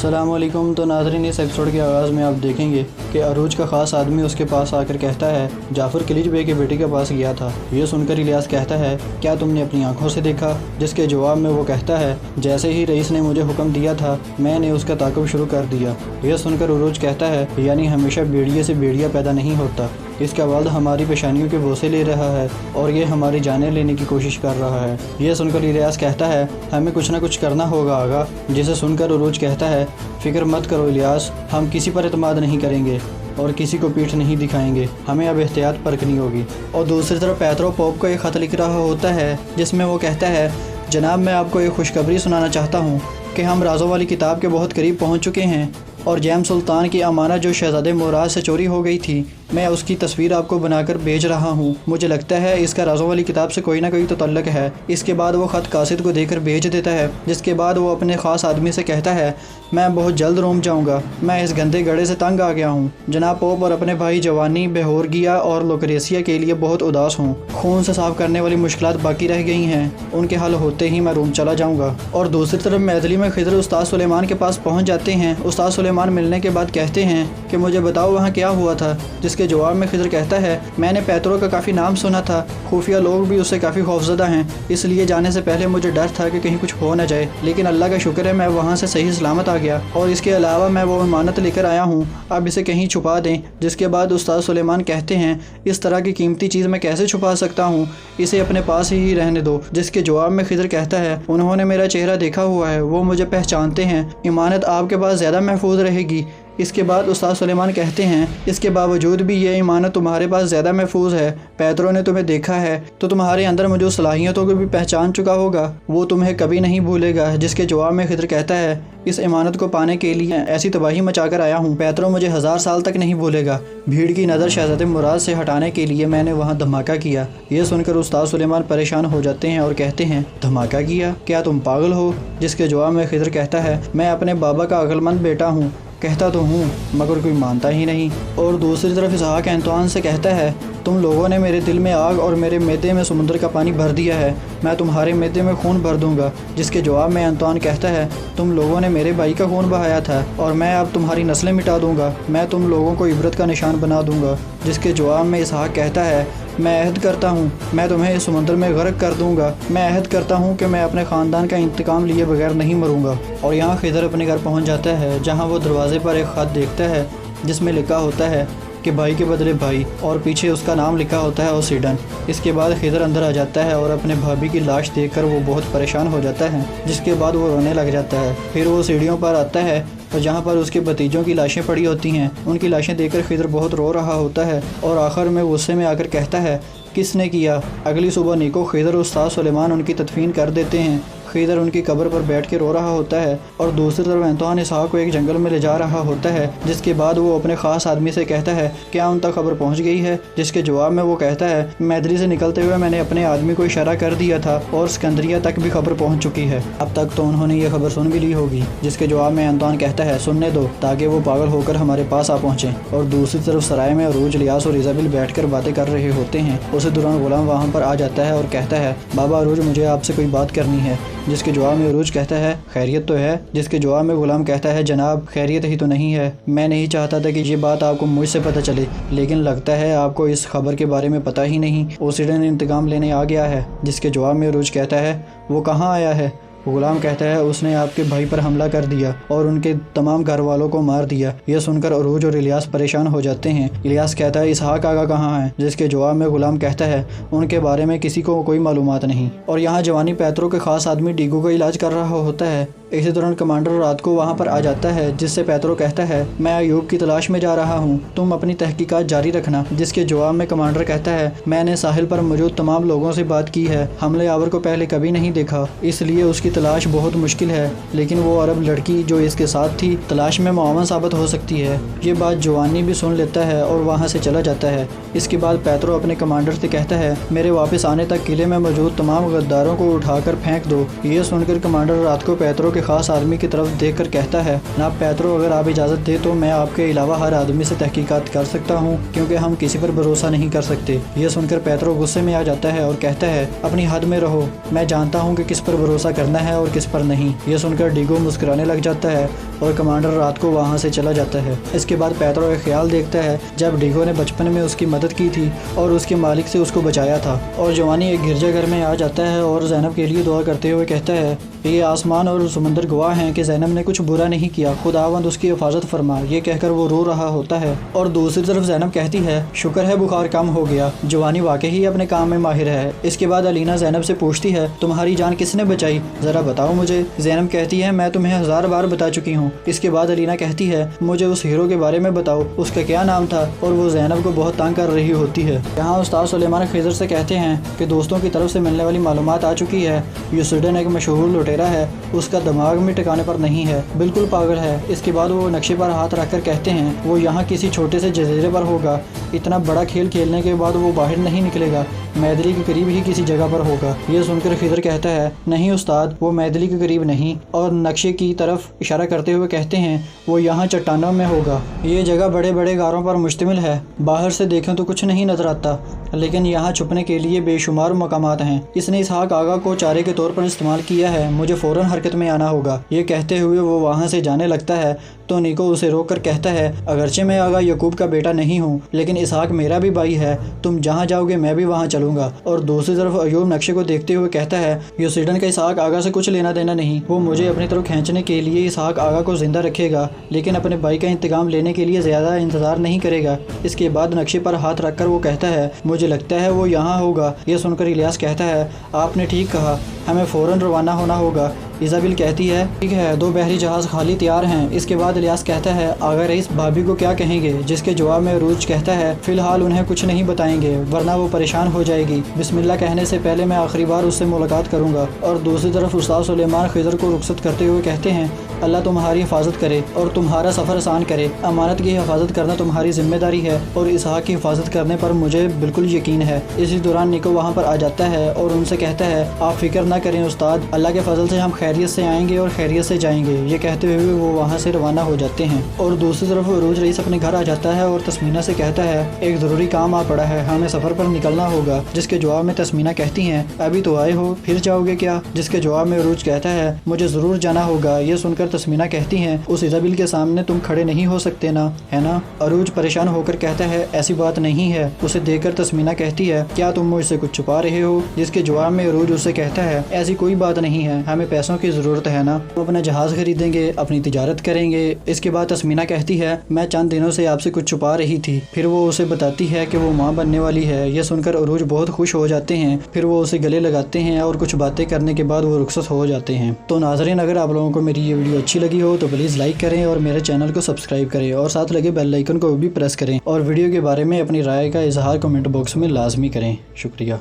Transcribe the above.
अस्सलाम वालेकुम। तो नाज़रीन, इस एपिसोड के आगाज़ में आप देखेंगे कि अरूज का ख़ास आदमी उसके पास आकर कहता है जाफ़र खिलिज बे के बेटे के पास गया था। ये सुनकर इलियास कहता है क्या तुमने अपनी आंखों से देखा? जिसके जवाब में वो कहता है जैसे ही रईस ने मुझे हुक्म दिया था मैंने उसका ताक़ुब शुरू कर दिया। यह सुनकर अरूज कहता है यानी हमेशा भेड़िए से भेड़िया पैदा नहीं होता। इसका वाल्द हमारी पेशानियों के बोसे ले रहा है और ये हमारी जानें लेने की कोशिश कर रहा है। यह सुनकर इलियास कहता है हमें कुछ ना कुछ करना होगा आगा। जिसे सुनकर अरूज कहता है फ़िक्र मत करो इलियास, हम किसी पर एतमाद नहीं करेंगे और किसी को पीठ नहीं दिखाएंगे, हमें अब एहतियात बरतनी होगी। और दूसरी तरफ पेत्रो पोप को एक ख़त लिख रहा होता है जिसमें वो कहता है जनाब, मैं आपको एक खुशखबरी सुनाना चाहता हूँ कि हम राज़ों वाली किताब के बहुत करीब पहुँच चुके हैं और जैम सुल्तान की अमानत जो शहज़ादे मुराद से चोरी हो गई थी, मैं उसकी तस्वीर आपको बनाकर भेज रहा हूँ। मुझे लगता है इसका राज़ों वाली किताब से कोई ना कोई तो तल्लक है। इसके बाद वो ख़त कासिद को देकर भेज देता है, जिसके बाद वो अपने ख़ास आदमी से कहता है मैं बहुत जल्द रोम जाऊँगा, मैं इस गंदे गड़े से तंग आ गया हूँ। जनाब पोप और अपने भाई जवानी, बेहोरगिया और लोक्रेसिया के लिए बहुत उदास हूँ। खून से साफ़ करने वाली मुश्किलात बाकी रह गई हैं, उनके हल होते ही मैं रोम चला जाऊँगा। और दूसरी तरफ मैथिली में खिज़र उस्ताद सुलेमान के पास पहुँच जाते हैं। उस्ताद सुलेमान मिलने के बाद कहते हैं कि मुझे बताओ वहाँ क्या हुआ था। जिसके जवाब में खिज़र कहता है मैंने पेत्रो का काफ़ी नाम सुना था, खुफिया लोग भी उससे काफ़ी खौफज़दा हैं, इसलिए जाने से पहले मुझे डर था कि कहीं कुछ हो न जाए, लेकिन अल्लाह का शुक्र है मैं वहाँ से सही सलामत आ गया और इसके अलावा मैं वो अमानत लेकर आया हूँ, अब इसे कहीं छुपा दें। जिसके बाद उस्ताद सुलेमान कहते हैं इस तरह की कीमती चीज़ मैं कैसे छुपा सकता हूँ, इसे अपने पास ही रहने दो। जिसके जवाब में खिज़र कहता है उन्होंने मेरा चेहरा देखा हुआ है, वो मुझे पहचानते हैं, इमानत आपके पास ज़्यादा महफूज रहेगी। इसके बाद उस्ताद सुलेमान कहते हैं इसके बावजूद भी ये ईमानत तुम्हारे पास ज़्यादा महफूज है। पेत्रो ने तुम्हें देखा है तो तुम्हारे अंदर मौजूद सलाहियतों को भी पहचान चुका होगा, वो तुम्हें कभी नहीं भूलेगा। जिसके जवाब में खिज़र कहता है इस इमानत को पाने के लिए ऐसी तबाही मचा कर आया हूँ, पेत्रो मुझे 1000 साल तक नहीं भूलेगा। भीड़ की नज़र शहज़ादे मुराद से हटाने के लिए मैंने वहाँ धमाका किया। ये सुनकर उस्ताद सुलेमान परेशान हो जाते हैं और कहते हैं धमाका किया, क्या तुम पागल हो? जिसके जवाब में खिज़र कहता है मैं अपने बाबा का अक्लमंद बेटा हूँ, कहता तो हूँ मगर कोई मानता ही नहीं। और दूसरी तरफ इसहाक एंतवान से कहता है तुम लोगों ने मेरे दिल में आग और मेरे मैदे में समुद्र का पानी भर दिया है, मैं तुम्हारे मैदे में खून भर दूंगा। जिसके जवाब में एंतवान कहता है तुम लोगों ने मेरे भाई का खून बहाया था और मैं अब तुम्हारी नस्लें मिटा दूंगा, मैं तुम लोगों को इबरत का निशान बना दूंगा। जिसके जवाब में इसहाक कहता है मैं अहद करता हूँ मैं तुम्हें इस समुद्र में गर्क कर दूंगा, मैं अहद करता हूँ कि मैं अपने ख़ानदान का इंतकाम लिए बगैर नहीं मरूंगा। और यहाँ खिज़र अपने घर पहुँच जाता है, जहाँ वो दरवाजे पर एक ख़त देखता है जिसमें लिखा होता है कि भाई के बदले भाई, और पीछे उसका नाम लिखा होता है ओसीडन। इसके बाद खिज़र अंदर आ जाता है और अपने भाभी की लाश देखकर वो बहुत परेशान हो जाता है, जिसके बाद वो रोने लग जाता है। फिर वो सीढ़ियों पर आता है और जहाँ पर उसके भतीजों की लाशें पड़ी होती हैं, उनकी लाशें देखकर खिज़र बहुत रो रहा होता है और आखिर में गुस्से में आकर कहता है किसने किया? अगली सुबह नीको खिज़र उस्ताद सुलेमान उनकी तदफीन कर देते हैं। खिज़र उनकी कब्र पर बैठ के रो रहा होता है और दूसरी तरफ एंतवान इसहाक को एक जंगल में ले जा रहा होता है। जिसके बाद वो अपने ख़ास आदमी से कहता है क्या उन तक खबर पहुंच गई है? जिसके जवाब में वो कहता है मैदरी से निकलते हुए मैंने अपने आदमी को इशारा कर दिया था और सिकंदरिया तक भी खबर पहुंच चुकी है, अब तक तो उन्होंने ये खबर सुन भी ली होगी। जिसके जवाब में एंतवान कहता है सुनने दो ताकि वो पागल होकर हमारे पास आ पहुँचे। और दूसरी तरफ सराय में अरूज, इलियास और इज़ाबेल बैठ कर बातें कर रहे होते हैं। उसी दौरान गुलाम वहाँ पर आ जाता है और कहता है बाबा अरूज, मुझे आपसे कोई बात करनी है। जिसके जवाब में अरूज कहता है खैरियत तो है? जिसके जवाब में गुलाम कहता है जनाब खैरियत ही तो नहीं है, मैं नहीं चाहता था कि ये बात आपको मुझसे पता चले, लेकिन लगता है आपको इस खबर के बारे में पता ही नहीं, ओसीडन इंतकाम लेने आ गया है। जिसके जवाब में अरूज कहता है वो कहाँ आया है? गुलाम कहता है उसने आपके भाई पर हमला कर दिया और उनके तमाम घर वालों को मार दिया। यह सुनकर अरूज और इलियास परेशान हो जाते हैं। इलियास कहता है इसहाक आगा कहाँ है? जिसके जवाब में गुलाम कहता है उनके बारे में किसी को कोई मालूमात नहीं। और यहाँ जवानी पेत्रो के ख़ास आदमी डीगो का इलाज कर रहा होता है। इसी दौरान कमांडर रात को वहाँ पर आ जाता है, जिससे पेत्रो कहता है मैं अयूब की तलाश में जा रहा हूँ, तुम अपनी तहकीकात जारी रखना। जिसके जवाब में कमांडर कहता है मैंने साहिल पर मौजूद तमाम लोगों से बात की है, हमले आवर को पहले कभी नहीं देखा, इसलिए उसकी तलाश बहुत मुश्किल है, लेकिन वो अरब लड़की जो इसके साथ थी तलाश में मुआवन साबित हो सकती है। ये बात जवानी भी सुन लेता है और वहाँ से चला जाता है। इसके बाद पेत्रो अपने कमांडर से कहता है मेरे वापस आने तक किले में मौजूद तमाम गद्दारों को उठाकर फेंक दो। ये सुनकर कमांडर रात को पेत्रो के خاص آدمی کی طرف دیکھ کر کہتا ہے، جناب پیترو، اگر آپ اجازت دیں تو میں آپ کے علاوہ ہر آدمی سے تحقیقات کر سکتا ہوں، کیونکہ ہم کسی پر بھروسہ نہیں کر سکتے۔ یہ سن کر پیترو غصے میں آ جاتا ہے اور کہتا ہے، اپنی حد میں رہو، میں جانتا ہوں کہ کس پر بھروسہ کرنا ہے اور کس پر نہیں۔ یہ سن کر ڈیگو مسکرانے لگ جاتا ہے اور کمانڈر رات کو وہاں سے چلا جاتا ہے۔ اس کے بعد پیترو ایک خیال دیکھتا ہے جب ڈیگو نے بچپن میں اس کی مدد کی تھی اور اس کے مالک سے اس کو بچایا تھا، اور جوانی ایک گرجا گھر میں آ جاتا ہے اور زینب کے لیے دعا کرتے ہوئے کہتا ہے، یہ آسمان اور سمندر گواہ ہیں کہ زینب نے کچھ برا نہیں کیا، خداوند اس کی حفاظت فرما۔ یہ کہہ کر وہ رو رہا ہوتا ہے اور دوسری طرف زینب کہتی ہے، شکر ہے بخار کم ہو گیا، جوانی واقعی اپنے کام میں ماہر ہے۔ اس کے بعد علینا زینب سے پوچھتی ہے، تمہاری جان کس نے بچائی، ذرا بتاؤ مجھے۔ زینب کہتی ہے، میں تمہیں 1000 بار بتا چکی ہوں۔ اس کے بعد علینا کہتی ہے، مجھے اس ہیرو کے بارے میں بتاؤ، اس کا کیا نام تھا، اور وہ زینب کو بہت تنگ کر رہی ہوتی ہے۔ یہاں استاد سلیمان خضر سے کہتے ہیں کہ دوستوں کی طرف سے ملنے والی معلومات آ چکی ہے، یوسیڈن ایک مشہور لٹیرا ہے، اس کا دماغ میں ٹھکانے پر نہیں ہے، بالکل پاگل ہے۔ اس کے بعد وہ نقشے پر ہاتھ رکھ کر کہتے ہیں، وہ یہاں کسی چھوٹے سے جزیرے پر ہوگا، اتنا بڑا کھیل کھیلنے کے بعد وہ باہر نہیں نکلے گا، میدلی کے قریب ہی کسی جگہ پر ہوگا۔ یہ سن کر خضر کہتا ہے، نہیں استاد، وہ میدلی کے قریب نہیں، اور نقشے کی طرف اشارہ کرتے ہوئے کہتے ہیں، وہ یہاں چٹانوں میں ہوگا۔ یہ جگہ بڑے بڑے غاروں پر مشتمل ہے، باہر سے دیکھیں تو کچھ نہیں نظر آتا، لیکن یہاں چھپنے کے لیے بے شمار مقامات ہیں۔ اس نے اسحاق آغا کو چارے کے طور پر استعمال کیا ہے، مجھے فوراً حرکت میں آنا ہوگا۔ یہ کہتے ہوئے وہ وہاں سے جانے لگتا ہے تو نیکو اسے روک کر کہتا ہے، اگرچہ میں آغا یعقوب کا بیٹا نہیں ہوں، لیکن اسحاق میرا بھی بھائی ہے، تم جہاں جاؤ گے میں بھی وہاں چلوں گا۔ اور دوسری طرف ایوب نقشے کو دیکھتے ہوئے کہتا ہے، یوسیڈن کا اسحاق آغا سے کچھ لینا دینا نہیں، وہ مجھے اپنی طرف کھینچنے کے لیے اسحاق آغا کو زندہ رکھے گا، لیکن اپنے بھائی کا انتقام لینے کے لیے زیادہ انتظار نہیں کرے گا۔ اس کے بعد نقشے پر ہاتھ رکھ کر وہ کہتا ہے، مجھے لگتا ہے وہ یہاں ہوگا۔ یہ سن کر الیاس کہتا ہے، آپ نے ٹھیک کہا، ہمیں فوراً روانہ ہونا ہوگا۔ ایزابل کہتی ہے، ٹھیک ہے، 2 بحری جہاز خالی تیار ہیں۔ اس کے بعد الیاس کہتا ہے، آغا رئیس بھابھی کو کیا کہیں گے، جس کے جواب میں عروج کہتا ہے، فی الحال انہیں کچھ نہیں بتائیں گے ورنہ وہ پریشان ہو جائے گی، بسم اللہ کہنے سے پہلے میں آخری بار اس سے ملاقات کروں گا۔ اور دوسری طرف استاد سلیمان خضر کو رخصت کرتے ہوئے کہتے ہیں، اللہ تمہاری حفاظت کرے اور تمہارا سفر آسان کرے، امانت کی حفاظت کرنا تمہاری ذمہ داری ہے اور اسحاق کی حفاظت کرنے پر مجھے بالکل یقین ہے۔ اسی دوران نیکو وہاں پر آ جاتا ہے اور ان سے کہتا ہے، آپ فکر نہ کریں استاد، اللہ کے فضل سے ہم خیریت سے آئیں گے اور خیریت سے جائیں گے۔ یہ کہتے ہوئے وہ وہاں سے روانہ ہو جاتے ہیں اور دوسری طرف عروج رئیس اپنے گھر آ جاتا ہے اور تسمینہ سے کہتا ہے، ایک ضروری کام آ پڑا ہے، ہمیں سفر پر نکلنا ہوگا۔ جس کے جواب میں تسمینہ کہتی ہیں، ابھی تو آئے ہو، پھر جاؤ گے کیا؟ جس کے جواب میں عروج کہتا ہے، مجھے ضرور جانا ہوگا۔ یہ سن کر تسمینہ کہتی ہیں، اس ایزابل کے سامنے تم کھڑے نہیں ہو سکتے نا، ہے نا؟ عروج پریشان ہو کر کہتا ہے، ایسی بات نہیں ہے۔ اسے دیکھ کر تسمینہ کہتی ہے، کیا تم مجھ سے کچھ چھپا رہے ہو؟ جس کے جواب میں عروج اسے کہتا ہے، ایسی کوئی بات نہیں ہے، ہمیں پیسوں کی ضرورت ہے نا، ہم اپنا جہاز خریدیں گے، اپنی تجارت کریں گے۔ اس کے بعد تسمینہ کہتی ہے، میں چند دنوں سے آپ سے کچھ چھپا رہی تھی۔ پھر وہ اسے بتاتی ہے کہ وہ ماں بننے والی ہے۔ یہ سن کر عروج بہت خوش ہو جاتے ہیں، پھر وہ اسے گلے لگاتے ہیں اور کچھ باتیں کرنے کے بعد وہ رخصت ہو جاتے ہیں۔ تو ناظرین، اگر آپ لوگوں کو میری یہ ویڈیو اچھی لگی ہو تو پلیز لائک کریں اور میرے چینل کو سبسکرائب کریں اور ساتھ لگے بیل آئیکن کو بھی پریس کریں اور ویڈیو کے بارے میں اپنی رائے کا اظہار کمنٹ باکس میں لازمی کریں۔ شکریہ۔